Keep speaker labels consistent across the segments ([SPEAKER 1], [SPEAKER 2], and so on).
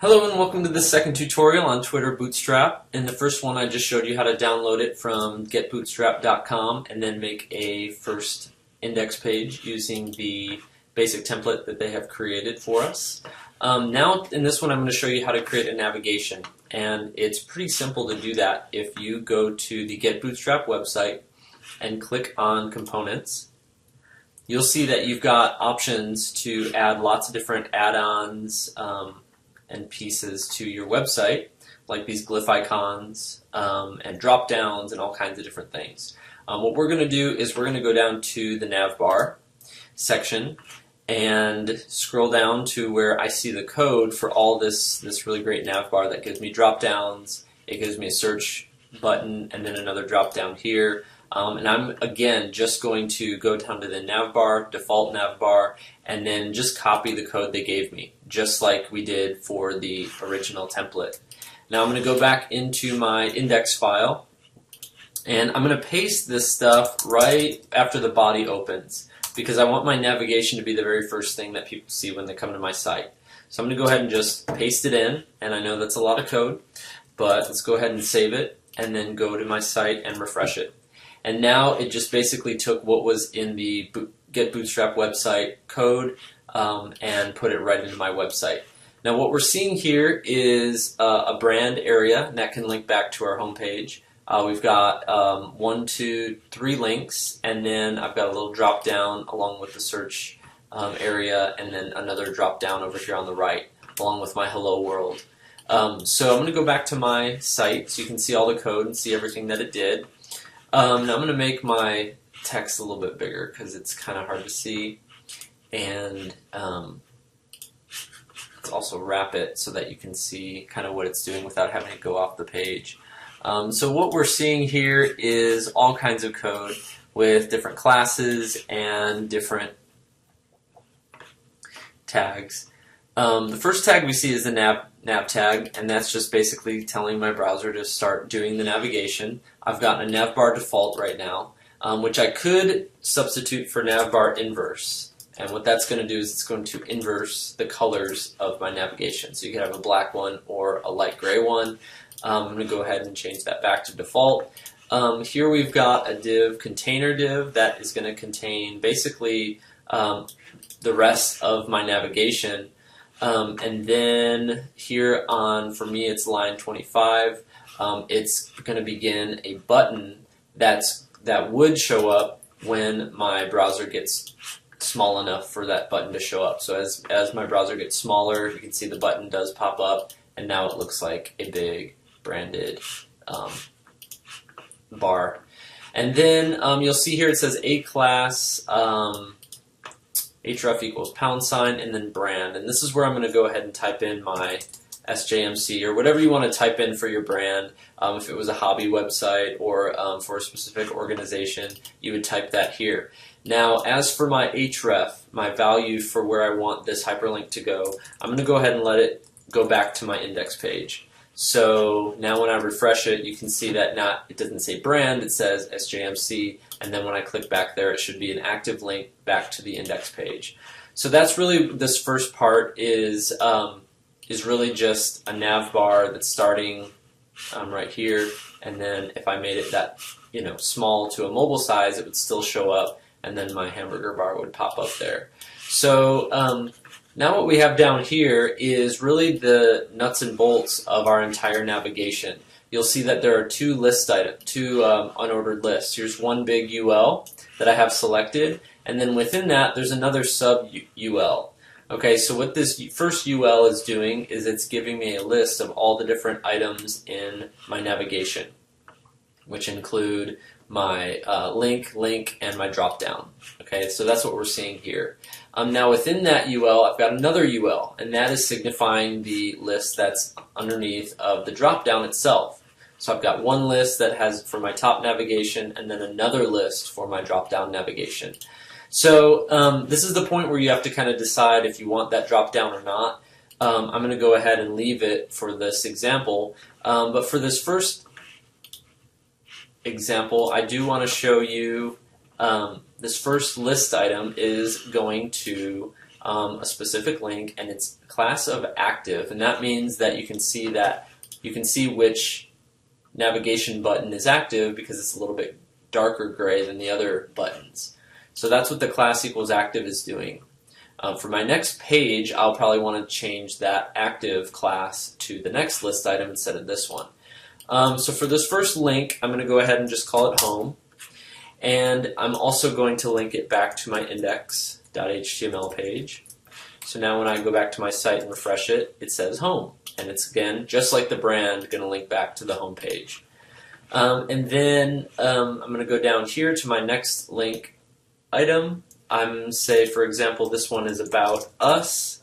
[SPEAKER 1] Hello and welcome to the second tutorial on Twitter Bootstrap. In the first one I just showed you how to download it from getbootstrap.com and then make a first index page using the basic template that they have created for us. Now in this one I'm going to show you how to create a navigation, and it's pretty simple to do that. If you go to the Get Bootstrap website and click on Components, you'll see that you've got options to add lots of different add-ons and pieces to your website, like these glyph icons and drop downs and all kinds of different things. What we're going to do is we're going to go down to the Navbar section and scroll down to where I see the code for all this really great Navbar that gives me drop downs. It gives me a search button and then another drop down here. And I'm, again, just going to go down to the Navbar, default Navbar, and then just copy the code they gave me, just like we did for the original template. Now I'm going to go back into my index file, and I'm going to paste this stuff right after the body opens, because I want my navigation to be the very first thing that people see when they come to my site. So I'm going to go ahead and just paste it in, and I know that's a lot of code, but let's go ahead and save it, and then go to my site and refresh it. And now it just basically took what was in the Get Bootstrap website code and put it right into my website. Now what we're seeing here is a brand area, and that can link back to our home page. We've got 1, 2, 3 links, and then I've got a little drop down along with the search area, and then another drop down over here on the right along with my hello world. So I'm going to go back to my site so you can see all the code and see everything that it did. Now I'm going to make my text a little bit bigger because it's kind of hard to see, and let's also wrap it so that you can see kind of what it's doing without having to go off the page. So what we're seeing here is all kinds of code with different classes and different tags. The first tag we see is the nav tag, and that's just basically telling my browser to start doing the navigation. I've got a Navbar default right now, which I could substitute for Navbar inverse. And what that's going to do is it's going to inverse the colors of my navigation. So you could have a black one or a light gray one. I'm going to go ahead and change that back to default. Here we've got a div, container div, that is going to contain basically the rest of my navigation. And then here on, for me, it's line 25. It's going to begin a button that would show up when my browser gets small enough for that button to show up. So as my browser gets smaller, you can see the button does pop up, and now it looks like a big branded bar. And then you'll see here it says A class. href equals # and then brand, and this is where I'm going to go ahead and type in my SJMC or whatever you want to type in for your brand. If it was a hobby website or for a specific organization, you would type that here. Now as for my href, my value for where I want this hyperlink to go, I'm going to go ahead and let it go back to my index page. So now when I refresh it, you can see that it doesn't say brand, it says SJMC, and then when I click back there, it should be an active link back to the index page. So that's really, this first part is really just a nav bar that's starting right here, and then if I made it that small to a mobile size, it would still show up, and then my hamburger bar would pop up there. So now what we have down here is really the nuts and bolts of our entire navigation. You'll see that there are two unordered lists. Here's one big UL that I have selected, and then within that there's another sub UL. Okay, so what this first UL is doing is it's giving me a list of all the different items in my navigation, which include my link, and my drop down. Okay, so that's what we're seeing here. Now within that UL, I've got another UL, and that is signifying the list that's underneath of the drop down itself. So I've got one list that has for my top navigation, and then another list for my drop down navigation. So this is the point where you have to kind of decide if you want that drop down or not. I'm going to go ahead and leave it for this example, but for this first example, I do want to show you this first list item is going to a specific link, and it's class of active, and that means that you can see which navigation button is active because it's a little bit darker gray than the other buttons. So that's what the class equals active is doing. For my next page, I'll probably want to change that active class to the next list item instead of this one. So for this first link, I'm going to go ahead and just call it home. And I'm also going to link it back to my index.html page. So now when I go back to my site and refresh it, it says home. And it's, again, just like the brand, going to link back to the home page. And then I'm going to go down here to my next link item. Say, for example, this one is about us,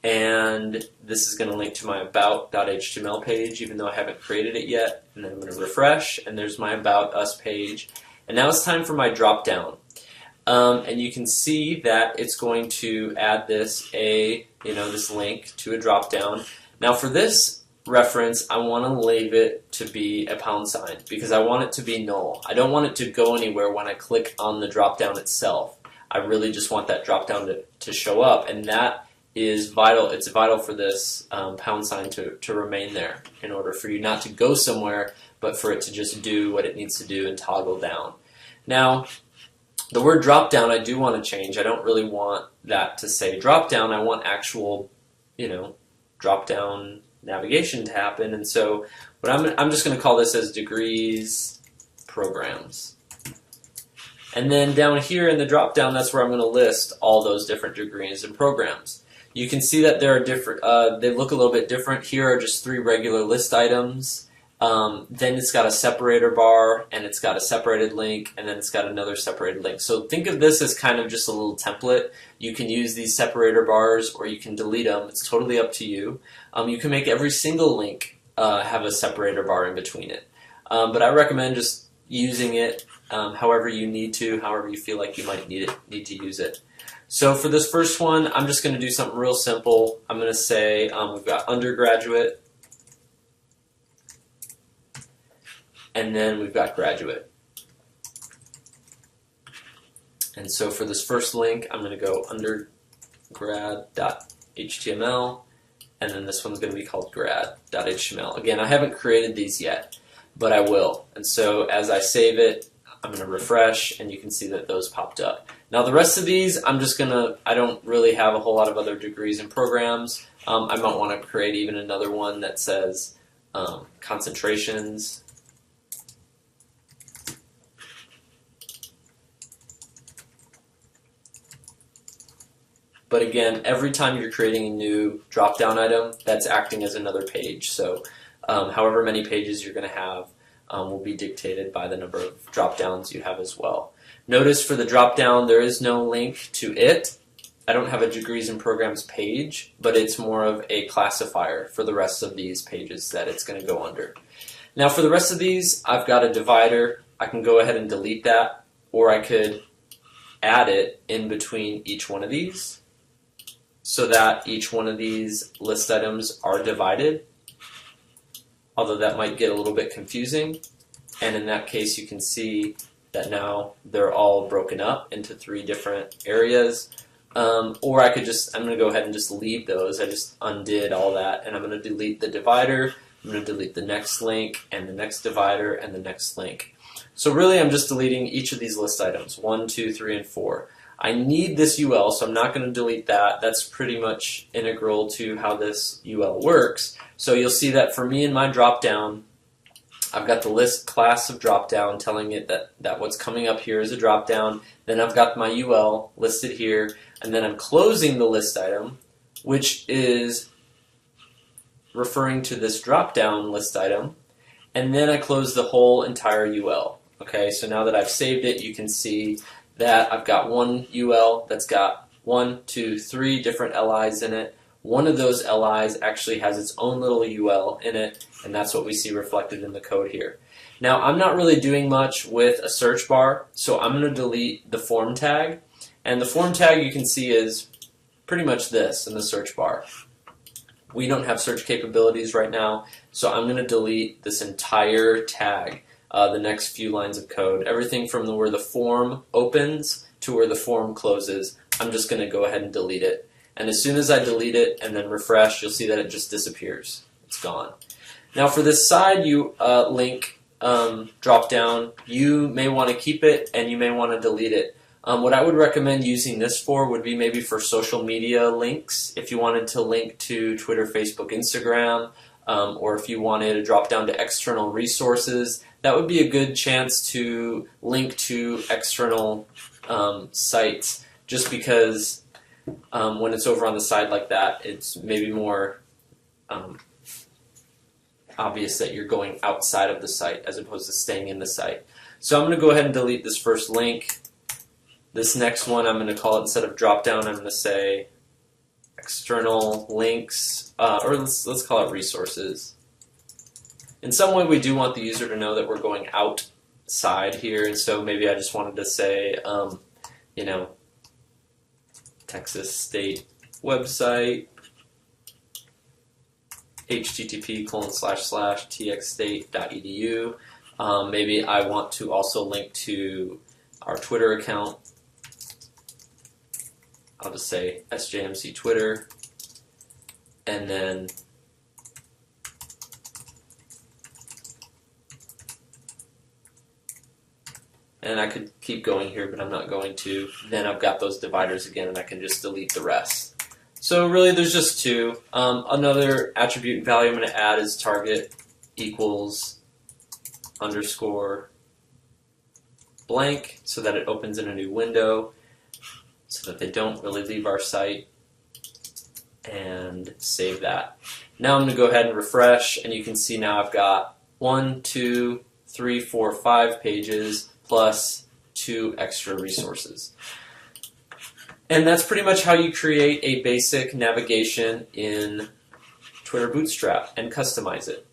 [SPEAKER 1] and this is going to link to my about.html page, even though I haven't created it yet. And then I'm going to refresh, and there's my about us page. And now it's time for my drop down. And you can see that it's going to add this link to a drop down. Now for this reference, I want to leave it to be a £, because I want it to be null. I don't want it to go anywhere when I click on the drop down itself. I really just want that drop down to show up, and that is vital. It's vital for this £, to remain there in order for you not to go somewhere, but for it to just do what it needs to do and toggle down. Now, the word drop down I do want to change. I don't really want that to say drop down. I want actual, drop down navigation to happen, and so what I'm just going to call this as degrees programs. And then down here in the drop down, that's where I'm going to list all those different degrees and programs. You can see that there are different, they look a little bit different. Here are just 3 regular list items. Then it's got a separator bar, and it's got a separated link, and then it's got another separated link. So think of this as kind of just a little template. You can use these separator bars, or you can delete them. It's totally up to you. You can make every single link have a separator bar in between it. But I recommend just using it however you need to, however you feel like you might need to use it. So for this first one, I'm just going to do something real simple. I'm going to say we've got undergraduate, and then we've got graduate. And so for this first link, I'm going to go undergrad.html, and then this one's going to be called grad.html. Again, I haven't created these yet, but I will. And so as I save it, I'm going to refresh, and you can see that those popped up. Now the rest of these, I don't really have a whole lot of other degrees and programs. I might want to create even another one that says concentrations. But again, every time you're creating a new drop-down item, that's acting as another page. So however many pages you're going to have will be dictated by the number of drop-downs you have as well. Notice for the drop-down, there is no link to it. I don't have a degrees and programs page, but it's more of a classifier for the rest of these pages that it's going to go under. Now for the rest of these, I've got a divider. I can go ahead and delete that, or I could add it in between each one of these so that each one of these list items are divided, although that might get a little bit confusing. And in that case, you can see that now they're all broken up into 3 different areas. Or I could I'm going to go ahead and just leave those. I just undid all that, and I'm going to delete the divider. I'm going to delete the next link, and the next divider, and the next link. So really, I'm just deleting each of these list items, 1, 2, 3, and 4. I need this UL, so I'm not going to delete that. That's pretty much integral to how this UL works. So you'll see that for me in my dropdown, I've got the list class of dropdown telling it that what's coming up here is a dropdown. Then I've got my UL listed here, and then I'm closing the list item, which is referring to this dropdown list item, and then I close the whole entire UL. Okay, so now that I've saved it, you can see that I've got one UL that's got 1, 2, 3 different LIs in it. One of those LIs actually has its own little UL in it, and that's what we see reflected in the code here. Now, I'm not really doing much with a search bar, so I'm going to delete the form tag. And the form tag you can see is pretty much this in the search bar. We don't have search capabilities right now, so I'm going to delete this entire tag, the next few lines of code. Everything from where the form opens to where the form closes, I'm just going to go ahead and delete it. And as soon as I delete it and then refresh, you'll see that it just disappears. It's gone. Now for this side link drop down, you may want to keep it and you may want to delete it. What I would recommend using this for would be maybe for social media links. If you wanted to link to Twitter, Facebook, Instagram, or if you wanted to drop down to external resources, that would be a good chance to link to external sites, just because when it's over on the side like that, it's maybe more obvious that you're going outside of the site as opposed to staying in the site. So I'm going to go ahead and delete this first link. This next one, I'm going to call it, instead of drop down, I'm going to say external links, or let's call it resources. In some way, we do want the user to know that we're going outside here, and so maybe I just wanted to say, you know, Texas State website, http://txstate.edu. Maybe I want to also link to our Twitter account. I'll just say SJMC Twitter, and then I could keep going here, but I'm not going to. Then I've got those dividers again, and I can just delete the rest. So really, there's just two. Another attribute and value I'm going to add is target equals underscore blank, so that it opens in a new window, so that they don't really leave our site, and save that. Now I'm going to go ahead and refresh, and you can see now I've got 1, 2, 3, 4, 5 pages plus 2 extra resources. And that's pretty much how you create a basic navigation in Twitter Bootstrap and customize it.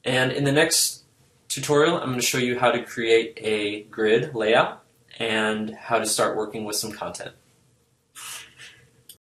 [SPEAKER 1] And in the next tutorial, I'm going to show you how to create a grid layout and how to start working with some content.